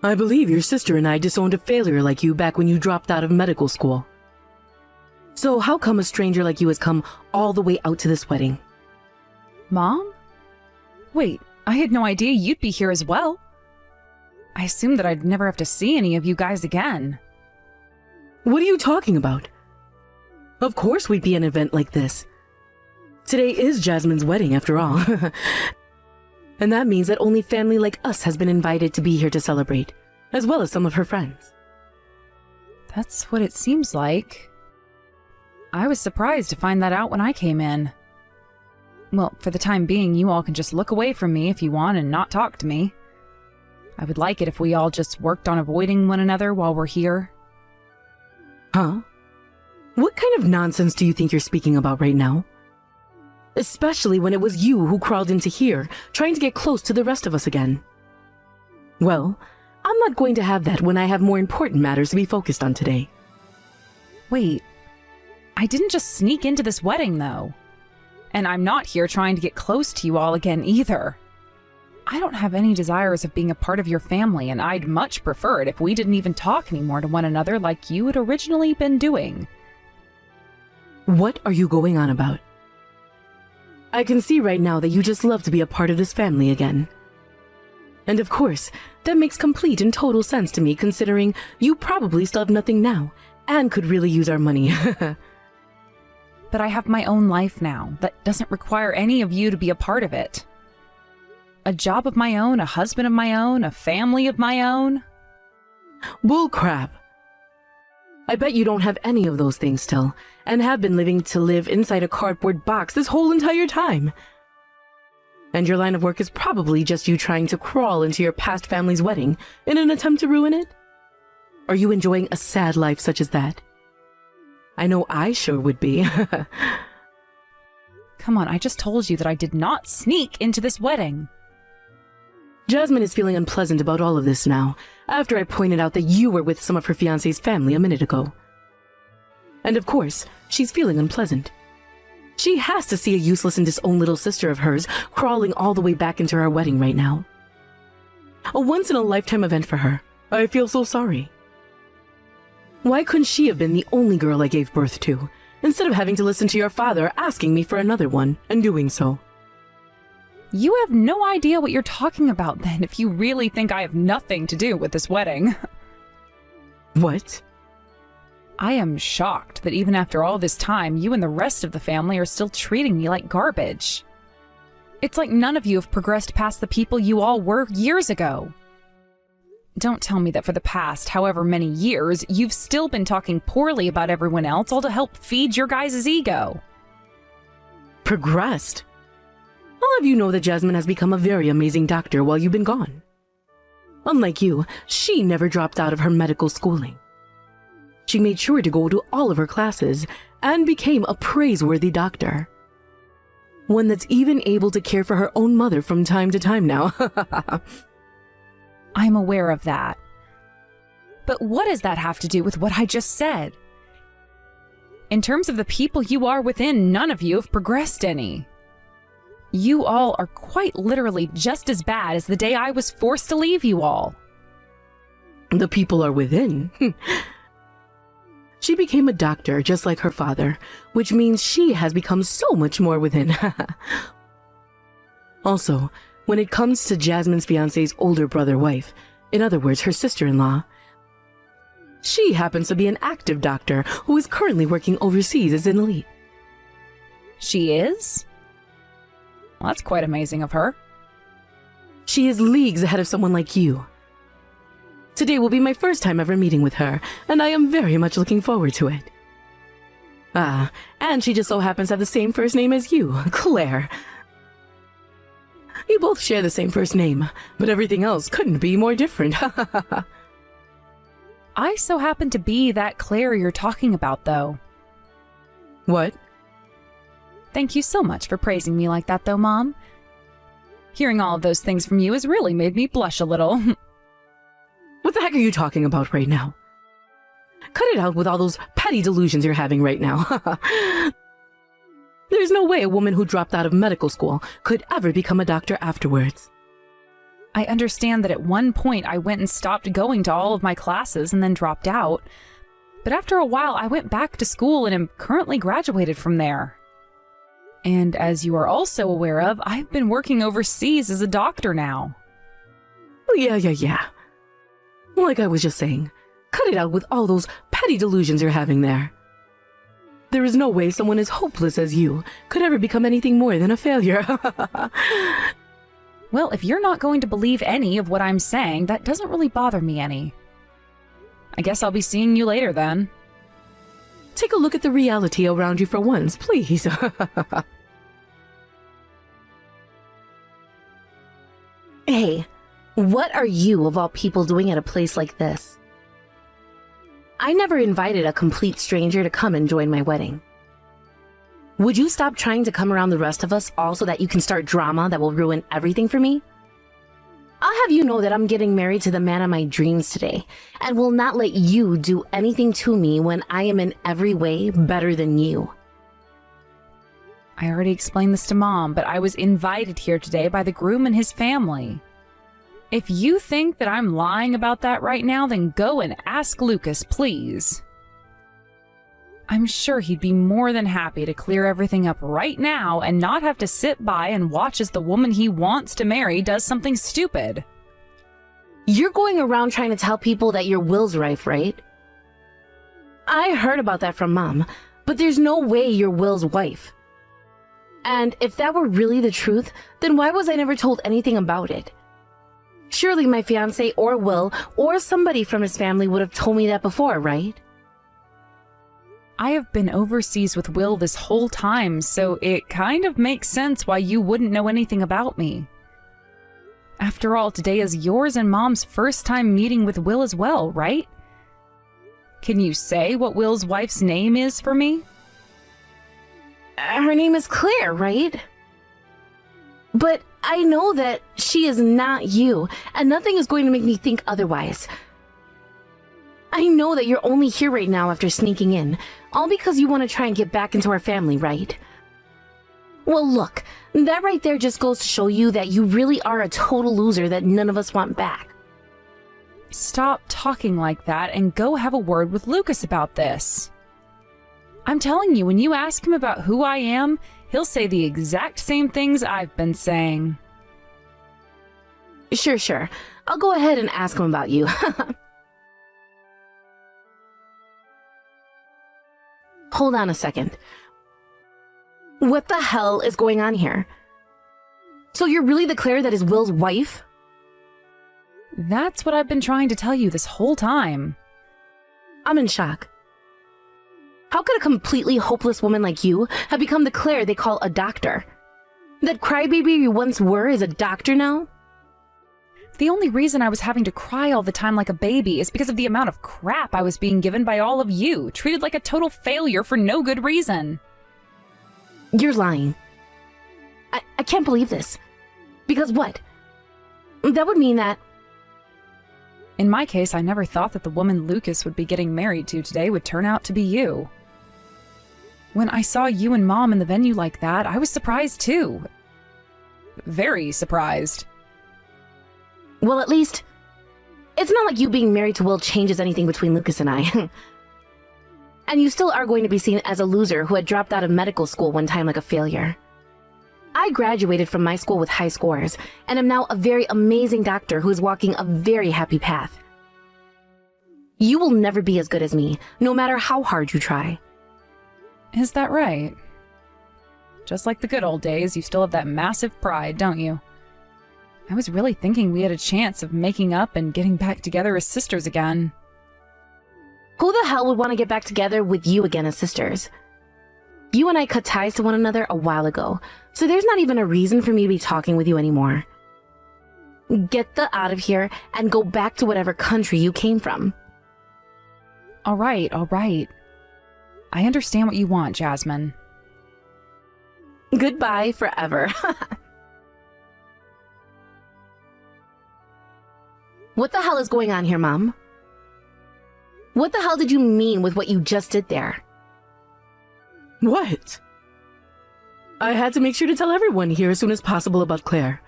I believe your sister and I disowned a failure like you back when you dropped out of medical school. So how come a stranger like you has come all the way out to this wedding? Mom? Wait, I had no idea you'd be here as well. I assumed that I'd never have to see any of you guys again. What are you talking about? Of course we'd be at an event like this. Today is Jasmine's wedding after all. And that means that only family like us has been invited to be here to celebrate, as well as some of her friends. That's what it seems like. I was surprised to find that out when I came in. Well, for the time being, you all can just look away from me if you want and not talk to me. I would like it if we all just worked on avoiding one another while we're here. Huh? What kind of nonsense do you think you're speaking about right now? Especially when it was you who crawled into here, trying to get close to the rest of us again. Well, I'm not going to have that when I have more important matters to be focused on today. Wait, I didn't just sneak into this wedding, though. And I'm not here trying to get close to you all again either. I don't have any desires of being a part of your family, and I'd much prefer it if we didn't even talk anymore to one another like you had originally been doing. What are you going on about? I can see right now that you just love to be a part of this family again. And of course, that makes complete and total sense to me considering you probably still have nothing now and could really use our money. But I have my own life now that doesn't require any of you to be a part of it. A job of my own, a husband of my own, a family of my own. Bull crap. I bet you don't have any of those things still, and have been living to live inside a cardboard box this whole entire time. And your line of work is probably just you trying to crawl into your past family's wedding in an attempt to ruin it? Are you enjoying a sad life such as that? I know I sure would be. Come on, I just told you that I did not sneak into this wedding. Jasmine is feeling unpleasant about all of this now, after I pointed out that you were with some of her fiancé's family a minute ago. And of course, she's feeling unpleasant. She has to see a useless and disowned little sister of hers crawling all the way back into our wedding right now. A once-in-a-lifetime event for her. I feel so sorry. Why couldn't she have been the only girl I gave birth to, instead of having to listen to your father asking me for another one, and doing so? You have no idea what you're talking about then if you really think I have nothing to do with this wedding. What? I am shocked that even after all this time, you and the rest of the family are still treating me like garbage. It's like none of you have progressed past the people you all were years ago. Don't tell me that for the past however many years, you've still been talking poorly about everyone else, all to help feed your guys' ego. Progressed? All of you know that Jasmine has become a very amazing doctor while you've been gone. Unlike you, she never dropped out of her medical schooling. She made sure to go to all of her classes and became a praiseworthy doctor. One that's even able to care for her own mother from time to time now. I'm aware of that. But what does that have to do with what I just said? In terms of the people you are within, none of you have progressed any. You all are quite literally just as bad as the day I was forced to leave you all. The people are within. She became a doctor just like her father, which means she has become so much more within. Also, when it comes to Jasmine's fiancé's older brother-wife, in other words, her sister-in-law, she happens to be an active doctor who is currently working overseas as an elite. She is? Well, that's quite amazing of her. She is leagues ahead of someone like you. Today will be my first time ever meeting with her, and I am very much looking forward to it. Ah, and she just so happens to have the same first name as you, Claire. You both share the same first name, but everything else couldn't be more different. I so happen to be that Claire you're talking about, though. What? Thank you so much for praising me like that, though, Mom. Hearing all of those things from you has really made me blush a little. What the heck are you talking about right now? Cut it out with all those petty delusions you're having right now. There's no way a woman who dropped out of medical school could ever become a doctor afterwards. I understand that at one point I went and stopped going to all of my classes and then dropped out. But after a while, I went back to school and am currently graduated from there. And as you are also aware of, I've been working overseas as a doctor now. Oh, yeah. Like I was just saying, cut it out with all those petty delusions you're having there. There is no way someone as hopeless as you could ever become anything more than a failure. Well, if you're not going to believe any of what I'm saying, that doesn't really bother me any. I guess I'll be seeing you later then. Take a look at the reality around you for once, please. Hey, what are you, of all people, doing at a place like this? I never invited a complete stranger to come and join my wedding. Would you stop trying to come around the rest of us all so that you can start drama that will ruin everything for me? I'll have you know that I'm getting married to the man of my dreams today, and will not let you do anything to me when I am in every way better than you. I already explained this to Mom, but I was invited here today by the groom and his family. If you think that I'm lying about that right now, then go and ask Lucas, please. I'm sure he'd be more than happy to clear everything up right now and not have to sit by and watch as the woman he wants to marry does something stupid. You're going around trying to tell people that your will's rife, right? I heard about that from Mom, but there's no way you're Will's wife. And if that were really the truth, then why was I never told anything about it? Surely my fiancé or Will or somebody from his family would have told me that before, right? I have been overseas with Will this whole time, so it kind of makes sense why you wouldn't know anything about me. After all, today is yours and Mom's first time meeting with Will as well, right? Can you say what Will's wife's name is for me? Her name is Claire, right? But I know that she is not you, and nothing is going to make me think otherwise. I know that you're only here right now after sneaking in, all because you want to try and get back into our family, right? Well, look, that right there just goes to show you that you really are a total loser that none of us want back. Stop talking like that and go have a word with Lucas about this. I'm telling you, when you ask him about who I am, he'll say the exact same things I've been saying. Sure. I'll go ahead and ask him about you. Hold on a second. What the hell is going on here? So you're really the Claire that is Will's wife? That's what I've been trying to tell you this whole time. I'm in shock. How could a completely hopeless woman like you have become the Claire they call a doctor? That crybaby you once were is a doctor now? The only reason I was having to cry all the time like a baby is because of the amount of crap I was being given by all of you, treated like a total failure for no good reason. You're lying. I can't believe this. Because what? That would mean that... In my case, I never thought that the woman Lucas would be getting married to today would turn out to be you. When I saw you and Mom in the venue like that, I was surprised too. Very surprised. Well, at least, it's not like you being married to Will changes anything between Lucas and I. And you still are going to be seen as a loser who had dropped out of medical school one time like a failure. I graduated from my school with high scores, and am now a very amazing doctor who is walking a very happy path. You will never be as good as me, no matter how hard you try. Is that right? Just like the good old days, you still have that massive pride, don't you? I was really thinking we had a chance of making up and getting back together as sisters again. Who the hell would want to get back together with you again as sisters? You and I cut ties to one another a while ago, so there's not even a reason for me to be talking with you anymore. Get the out of here and go back to whatever country you came from. All right. I understand what you want, Jasmine. Goodbye forever. What the hell is going on here, Mom? What the hell did you mean with what you just did there? What? I had to make sure to tell everyone here as soon as possible about Claire.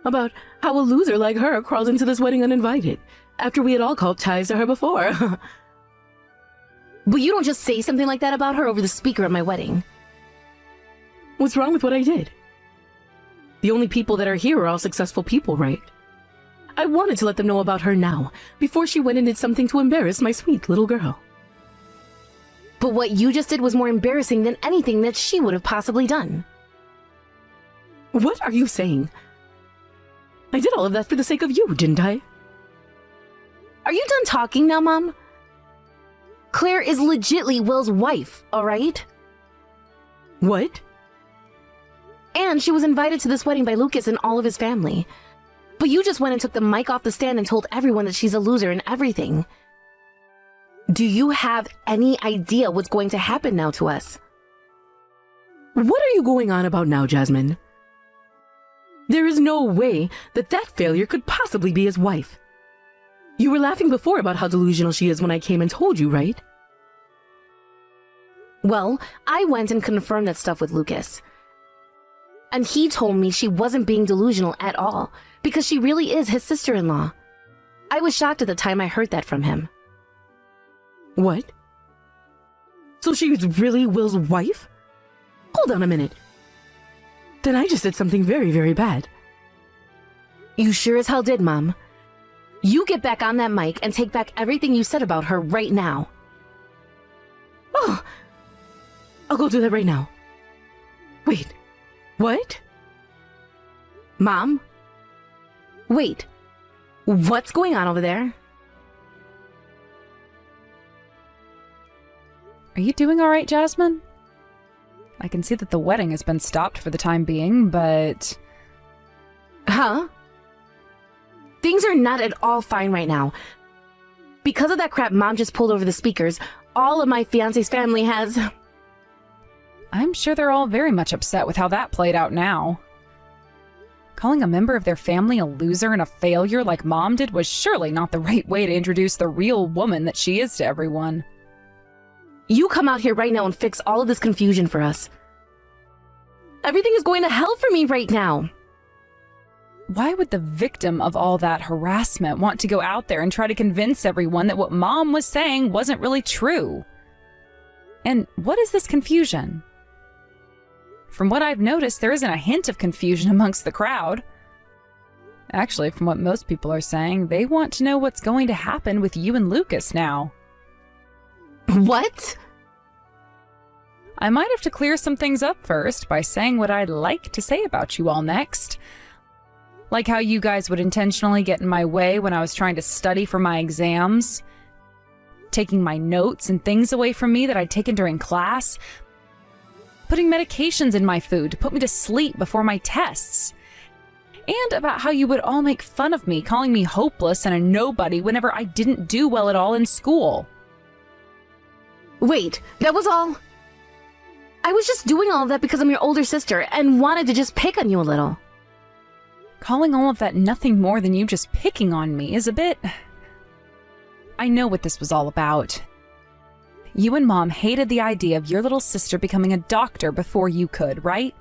About how a loser like her crawled into this wedding uninvited, after we had all called ties to her before. But you don't just say something like that about her over the speaker at my wedding. What's wrong with what I did? The only people that are here are all successful people, right? I wanted to let them know about her now, before she went and did something to embarrass my sweet little girl. But what you just did was more embarrassing than anything that she would have possibly done. What are you saying? I did all of that for the sake of you, didn't I? Are you done talking now, Mom? Claire is legitly Will's wife, alright? What? And she was invited to this wedding by Lucas and all of his family. But you just went and took the mic off the stand and told everyone that she's a loser and everything. Do you have any idea what's going to happen now to us? What are you going on about now, Jasmine? There is no way that that failure could possibly be his wife. You were laughing before about how delusional she is when I came and told you, right? Well, I went and confirmed that stuff with Lucas. And he told me she wasn't being delusional at all, because she really is his sister-in-law. I was shocked at the time I heard that from him. What? So she was really Will's wife? Hold on a minute. Then I just did something very, very bad. You sure as hell did, Mom. You get back on that mic and take back everything you said about her right now. Oh, I'll go do that right now. Wait, what? Mom? Wait, what's going on over there? Are you doing all right, Jasmine? I can see that the wedding has been stopped for the time being, but... Huh? Things are not at all fine right now. Because of that crap Mom just pulled over the speakers, all of my fiancé's family has... I'm sure they're all very much upset with how that played out now. Calling a member of their family a loser and a failure like Mom did was surely not the right way to introduce the real woman that she is to everyone. You come out here right now and fix all of this confusion for us. Everything is going to hell for me right now. Why would the victim of all that harassment want to go out there and try to convince everyone that what Mom was saying wasn't really true? And what is this confusion? From what I've noticed, there isn't a hint of confusion amongst the crowd. Actually, from what most people are saying, they want to know what's going to happen with you and Lucas now. What? I might have to clear some things up first by saying what I'd like to say about you all next. Like how you guys would intentionally get in my way when I was trying to study for my exams, taking my notes and things away from me that I'd taken during class, putting medications in my food to put me to sleep before my tests, and about how you would all make fun of me, calling me hopeless and a nobody whenever I didn't do well at all in school. Wait, that was all? I was just doing all of that because I'm your older sister and wanted to just pick on you a little. Calling all of that nothing more than you just picking on me is a bit... I know what this was all about. You and Mom hated the idea of your little sister becoming a doctor before you could, right?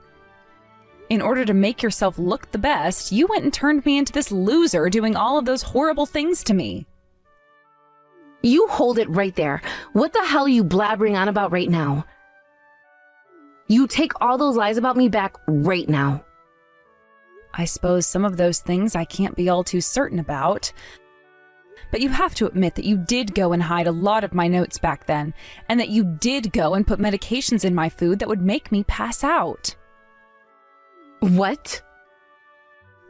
In order to make yourself look the best, you went and turned me into this loser doing all of those horrible things to me. You hold it right there. What the hell are you blabbering on about right now? You take all those lies about me back right now. I suppose some of those things I can't be all too certain about. But you have to admit that you did go and hide a lot of my notes back then, and that you did go and put medications in my food that would make me pass out. What?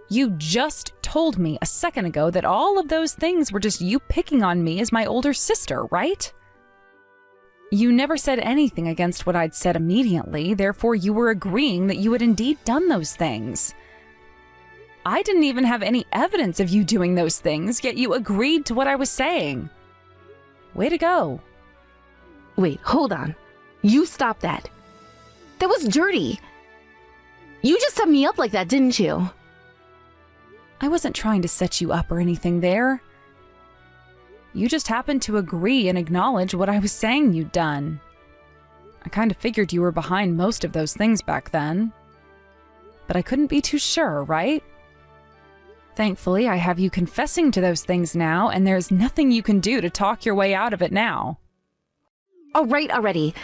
You just told me a second ago that all of those things were just you picking on me as my older sister, right? You never said anything against what I'd said immediately, therefore you were agreeing that you had indeed done those things. I didn't even have any evidence of you doing those things, yet you agreed to what I was saying. Way to go. Wait, hold on. You stop that. That was dirty. You just set me up like that, didn't you? I wasn't trying to set you up or anything there. You just happened to agree and acknowledge what I was saying you'd done. I kind of figured you were behind most of those things back then. But I couldn't be too sure, right? Thankfully, I have you confessing to those things now, and there's nothing you can do to talk your way out of it now. All right, already.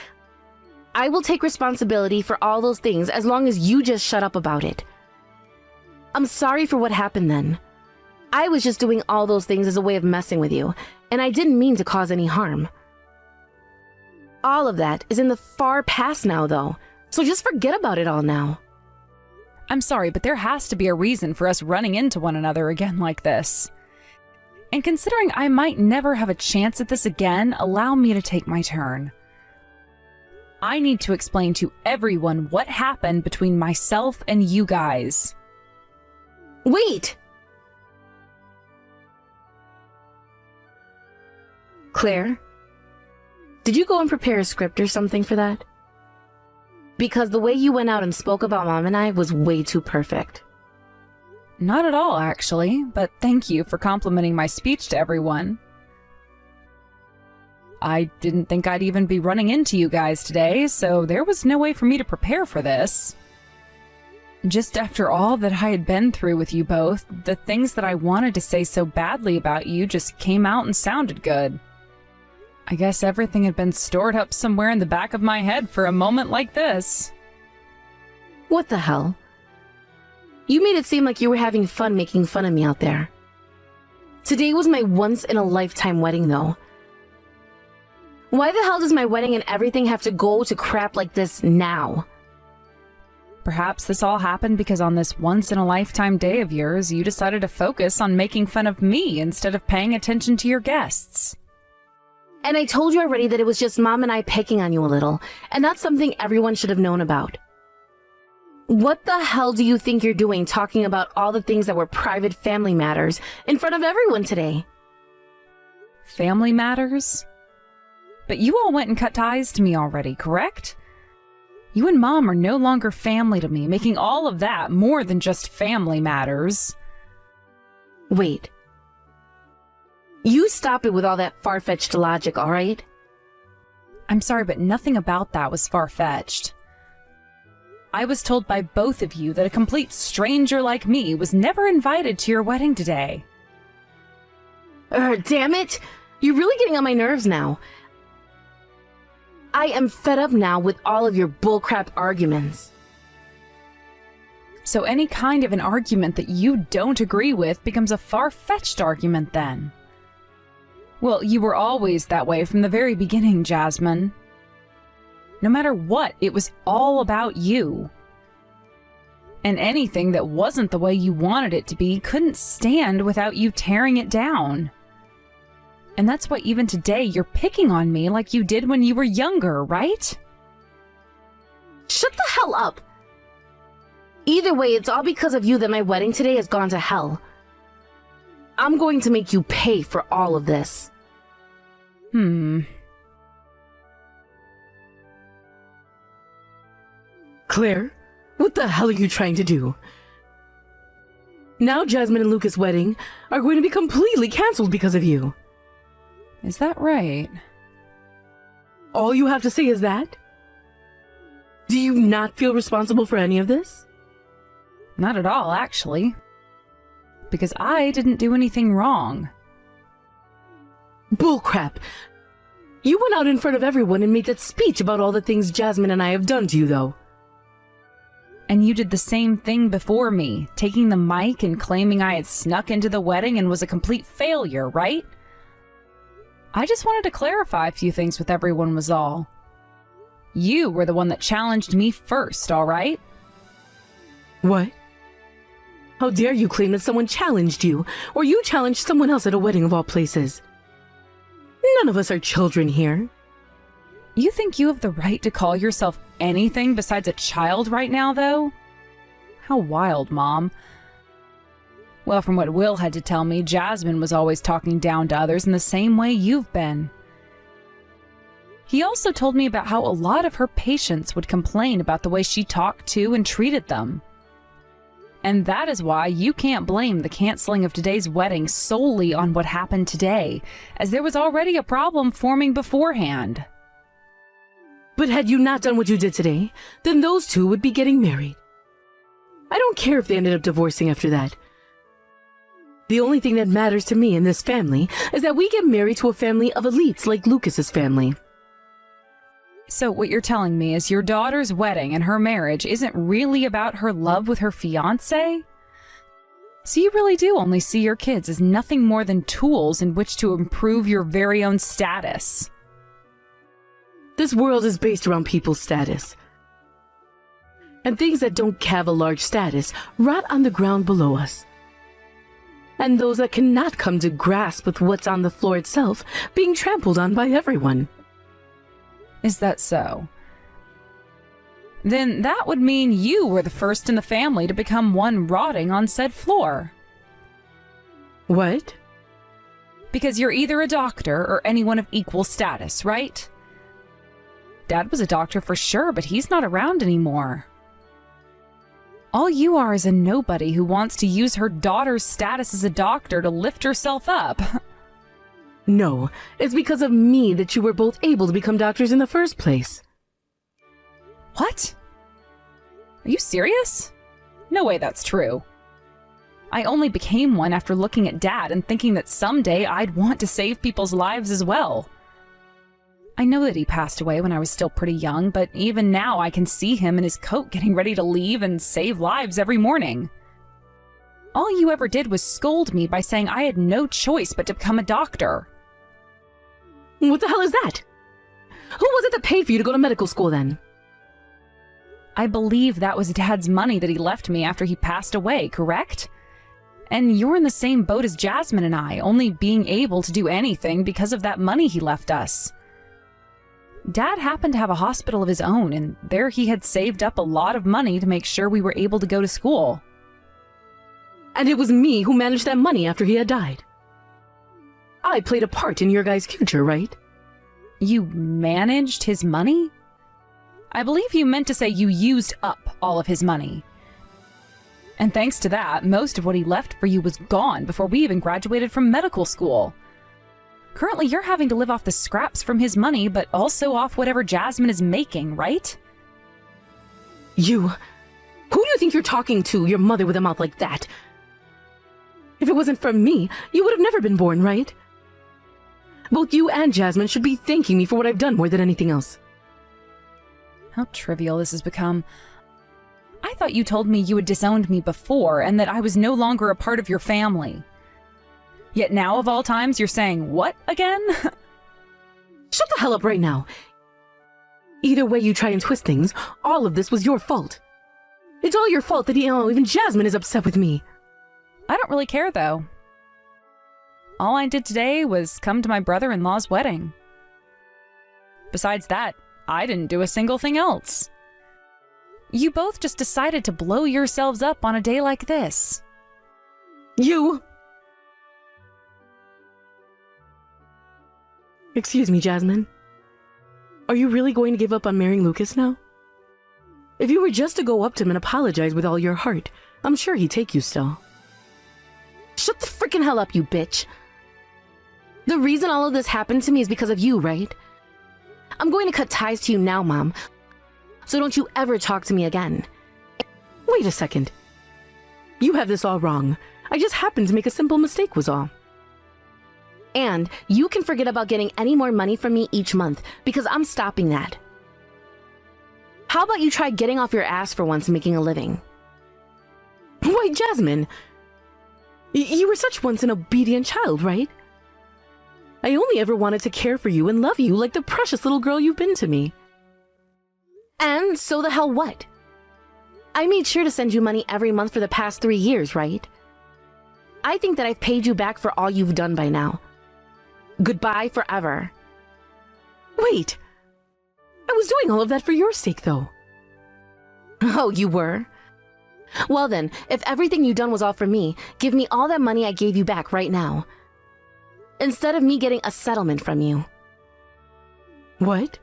I will take responsibility for all those things as long as you just shut up about it. I'm sorry for what happened then. I was just doing all those things as a way of messing with you, and I didn't mean to cause any harm. All of that is in the far past now, though, so just forget about it all now. I'm sorry, but there has to be a reason for us running into one another again like this. And considering I might never have a chance at this again, allow me to take my turn. I need to explain to everyone what happened between myself and you guys. Wait! Claire, did you go and prepare a script or something for that? Because the way you went out and spoke about Mom and I was way too perfect. Not at all, actually, but thank you for complimenting my speech to everyone. I didn't think I'd even be running into you guys today, so there was no way for me to prepare for this. Just after all that I had been through with you both, the things that I wanted to say so badly about you just came out and sounded good. I guess everything had been stored up somewhere in the back of my head for a moment like this. What the hell? You made it seem like you were having fun making fun of me out there. Today was my once-in-a-lifetime wedding, though. Why the hell does my wedding and everything have to go to crap like this now? Perhaps this all happened because on this once-in-a-lifetime day of yours, you decided to focus on making fun of me instead of paying attention to your guests. And I told you already that it was just Mom and I picking on you a little, and that's something everyone should have known about. What the hell do you think you're doing talking about all the things that were private family matters in front of everyone today? Family matters? But you all went and cut ties to me already, correct? You and Mom are no longer family to me, making all of that more than just family matters. Wait. You stop it with all that far-fetched logic, all right? I'm sorry, but nothing about that was far-fetched. I was told by both of you that a complete stranger like me was never invited to your wedding today. Damn it! You're really getting on my nerves now. I am fed up now with all of your bullcrap arguments. So any kind of an argument that you don't agree with becomes a far-fetched argument then. Well, you were always that way from the very beginning, Jasmine. No matter what, it was all about you. And anything that wasn't the way you wanted it to be couldn't stand without you tearing it down. And that's why even today you're picking on me like you did when you were younger, right? Shut the hell up! Either way, it's all because of you that my wedding today has gone to hell. I'm going to make you pay for all of this. Claire, what the hell are you trying to do? Now Jasmine and Lucas' wedding are going to be completely cancelled because of you. Is that right? All you have to say is that? Do you not feel responsible for any of this? Not at all, actually. Because I didn't do anything wrong. Bullcrap! You went out in front of everyone and made that speech about all the things Jasmine and I have done to you, though. And you did the same thing before me, taking the mic and claiming I had snuck into the wedding and was a complete failure, right? I just wanted to clarify a few things with everyone was all. You were the one that challenged me first, all right? What? How dare you claim that someone challenged you, or you challenged someone else at a wedding of all places? None of us are children here. You think you have the right to call yourself anything besides a child right now, though? How wild, Mom. Well, from what Will had to tell me, Jasmine was always talking down to others in the same way you've been. He also told me about how a lot of her patients would complain about the way she talked to and treated them. And that is why you can't blame the canceling of today's wedding solely on what happened today, as there was already a problem forming beforehand. But had you not done what you did today, then those two would be getting married. I don't care if they ended up divorcing after that. The only thing that matters to me in this family is that we get married to a family of elites like Lucas's family. So what you're telling me is your daughter's wedding and her marriage isn't really about her love with her fiancé? So you really do only see your kids as nothing more than tools in which to improve your very own status. This world is based around people's status. And things that don't have a large status rot on the ground below us. And those that cannot come to grasp with what's on the floor itself being trampled on by everyone. Is that so? Then that would mean you were the first in the family to become one rotting on said floor. What? Because you're either a doctor or anyone of equal status, right? Dad was a doctor for sure, but he's not around anymore. All you are is a nobody who wants to use her daughter's status as a doctor to lift herself up. No, it's because of me that you were both able to become doctors in the first place. What? Are you serious? No way that's true. I only became one after looking at Dad and thinking that someday I'd want to save people's lives as well. I know that he passed away when I was still pretty young, but even now I can see him in his coat getting ready to leave and save lives every morning. All you ever did was scold me by saying I had no choice but to become a doctor. What the hell is that? Who was it that paid for you to go to medical school then? I believe that was Dad's money that he left me after he passed away, correct? And you're in the same boat as Jasmine and I, only being able to do anything because of that money he left us. Dad happened to have a hospital of his own, and there he had saved up a lot of money to make sure we were able to go to school. And it was me who managed that money after he had died. I played a part in your guys' future, right? You managed his money? I believe you meant to say you used up all of his money. And thanks to that, most of what he left for you was gone before we even graduated from medical school. Currently, you're having to live off the scraps from his money, but also off whatever Jasmine is making, right? You... Who do you think you're talking to, your mother with a mouth like that? If it wasn't for me, you would have never been born, right? Both you and Jasmine should be thanking me for what I've done more than anything else. How trivial this has become. I thought you told me you had disowned me before and that I was no longer a part of your family. Yet now, of all times, you're saying what again? Shut the hell up right now. Either way you try and twist things, all of this was your fault. It's all your fault that even Jasmine is upset with me. I don't really care, though. All I did today was come to my brother-in-law's wedding. Besides that, I didn't do a single thing else. You both just decided to blow yourselves up on a day like this. You... Excuse me, Jasmine. Are you really going to give up on marrying Lucas now? If you were just to go up to him and apologize with all your heart, I'm sure he'd take you still. Shut the freaking hell up, you bitch. The reason all of this happened to me is because of you, right? I'm going to cut ties to you now, Mom. So don't you ever talk to me again. Wait a second. You have this all wrong. I just happened to make a simple mistake was all. And you can forget about getting any more money from me each month, because I'm stopping that. How about you try getting off your ass for once and making a living? Why, Jasmine, you were such once an obedient child, right? I only ever wanted to care for you and love you like the precious little girl you've been to me. And so the hell what? I made sure to send you money every month for the past 3 years, right? I think that I've paid you back for all you've done by now. Goodbye forever. Wait, I was doing all of that for your sake, though. Oh, you were? Well then, if everything you've done was all for me, give me all that money I gave you back right now. Instead of me getting a settlement from you. What?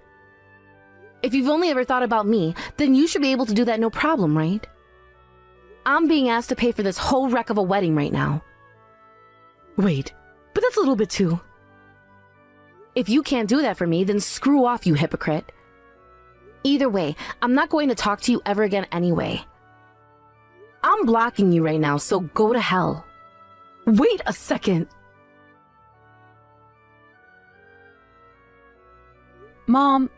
If you've only ever thought about me, then you should be able to do that no problem, right? I'm being asked to pay for this whole wreck of a wedding right now. Wait, but that's a little bit too... If you can't do that for me, then screw off, you hypocrite. Either way, I'm not going to talk to you ever again anyway. I'm blocking you right now, so go to hell. Wait a second. Mom,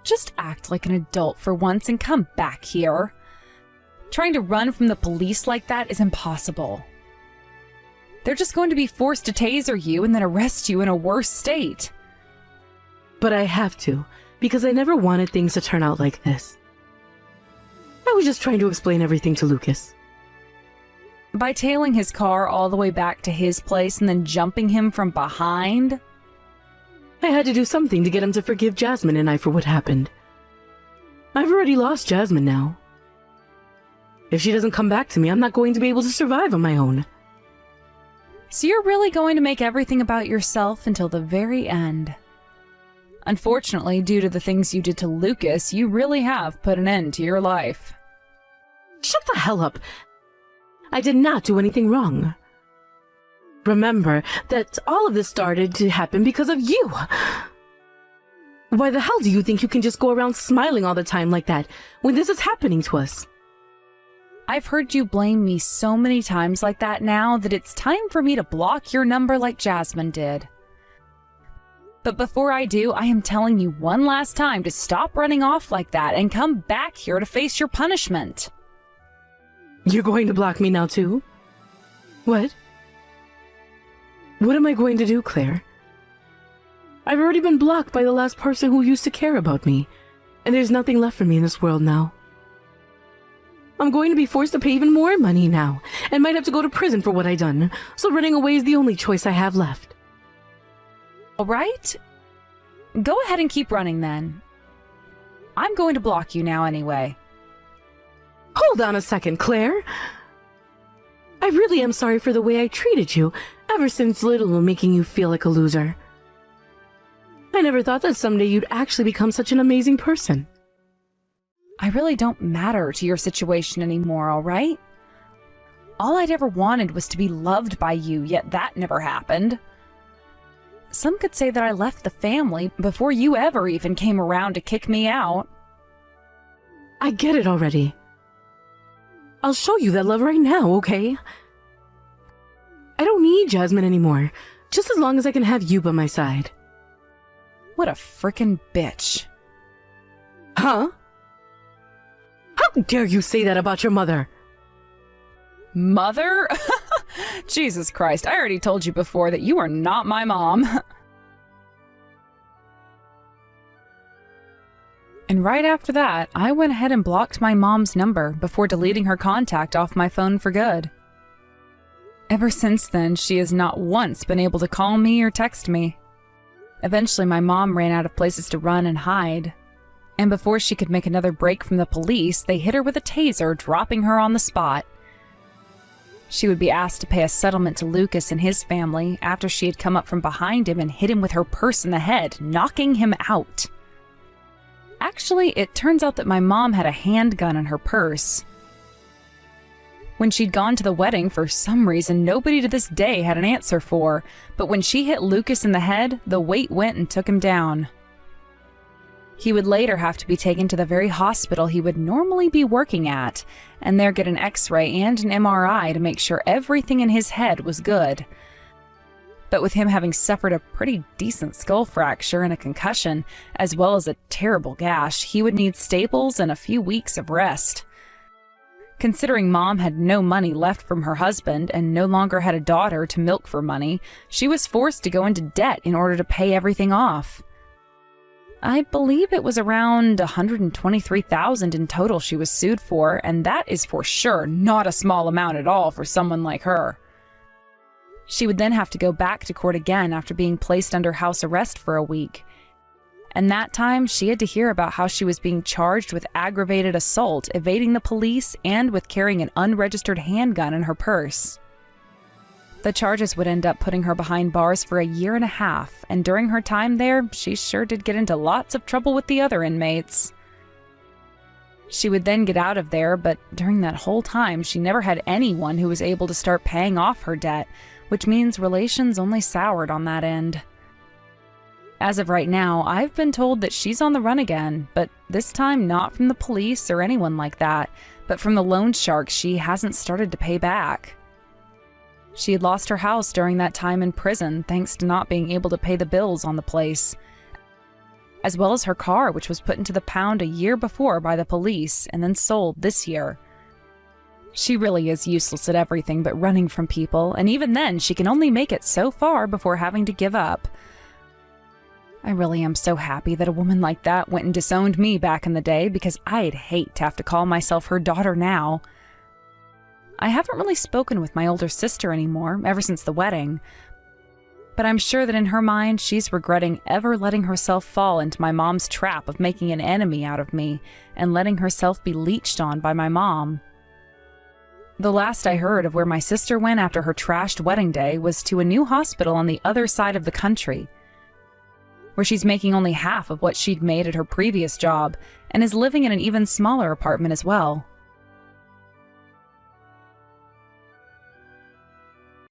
just act like an adult for once and come back here. Trying to run from the police like that is impossible. They're just going to be forced to taser you and then arrest you in a worse state. But I have to, because I never wanted things to turn out like this. I was just trying to explain everything to Lucas. By tailing his car all the way back to his place and then jumping him from behind? I had to do something to get him to forgive Jasmine and I for what happened. I've already lost Jasmine now. If she doesn't come back to me, I'm not going to be able to survive on my own. So you're really going to make everything about yourself until the very end. Unfortunately, due to the things you did to Lucas, you really have put an end to your life. Shut the hell up. I did not do anything wrong. Remember that all of this started to happen because of you. Why the hell do you think you can just go around smiling all the time like that when this is happening to us? I've heard you blame me so many times like that now that it's time for me to block your number like Jasmine did. But before I do, I am telling you one last time to stop running off like that and come back here to face your punishment. You're going to block me now too? What? What am I going to do, Claire? I've already been blocked by the last person who used to care about me, and there's nothing left for me in this world now. I'm going to be forced to pay even more money now, and might have to go to prison for what I done, so running away is the only choice I have left. All right? Go ahead and keep running then. I'm going to block you now anyway. Hold on a second, Claire. I really am sorry for the way I treated you ever since little, making you feel like a loser. I never thought that someday you'd actually become such an amazing person. I really don't matter to your situation anymore, all right? All I'd ever wanted was to be loved by you, yet that never happened. Some could say that I left the family before you ever even came around to kick me out. I get it already. I'll show you that love right now, okay? I don't need Jasmine anymore, just as long as I can have you by my side. What a frickin' bitch. Huh? How dare you say that about your mother? Mother? Jesus Christ, I already told you before that you are not my mom. And right after that, I went ahead and blocked my mom's number before deleting her contact off my phone for good. Ever since then, she has not once been able to call me or text me. Eventually, my mom ran out of places to run and hide. And before she could make another break from the police, they hit her with a taser, dropping her on the spot. She would be asked to pay a settlement to Lucas and his family after she had come up from behind him and hit him with her purse in the head, knocking him out. Actually, it turns out that my mom had a handgun in her purse. When she'd gone to the wedding, for some reason, nobody to this day had an answer for, but when she hit Lucas in the head, the weight went and took him down. He would later have to be taken to the very hospital he would normally be working at, and there get an X-ray and an MRI to make sure everything in his head was good. But with him having suffered a pretty decent skull fracture and a concussion, as well as a terrible gash, he would need staples and a few weeks of rest. Considering Mom had no money left from her husband and no longer had a daughter to milk for money, she was forced to go into debt in order to pay everything off. I believe it was around $123,000 in total she was sued for, and that is for sure not a small amount at all for someone like her. She would then have to go back to court again after being placed under house arrest for a week. And that time, she had to hear about how she was being charged with aggravated assault, evading the police, and with carrying an unregistered handgun in her purse. The charges would end up putting her behind bars for 1.5 years, and during her time there, she sure did get into lots of trouble with the other inmates. She would then get out of there, but during that whole time, she never had anyone who was able to start paying off her debt, which means relations only soured on that end. As of right now, I've been told that she's on the run again, but this time not from the police or anyone like that, but from the loan sharks she hasn't started to pay back. She had lost her house during that time in prison thanks to not being able to pay the bills on the place, as well as her car, which was put into the pound a year before by the police and then sold this year. She really is useless at everything but running from people, and even then she can only make it so far before having to give up. I really am so happy that a woman like that went and disowned me back in the day, because I'd hate to have to call myself her daughter now. I haven't really spoken with my older sister anymore ever since the wedding, but I'm sure that in her mind she's regretting ever letting herself fall into my mom's trap of making an enemy out of me and letting herself be leeched on by my mom. The last I heard of where my sister went after her trashed wedding day was to a new hospital on the other side of the country, where she's making only half of what she'd made at her previous job and is living in an even smaller apartment as well.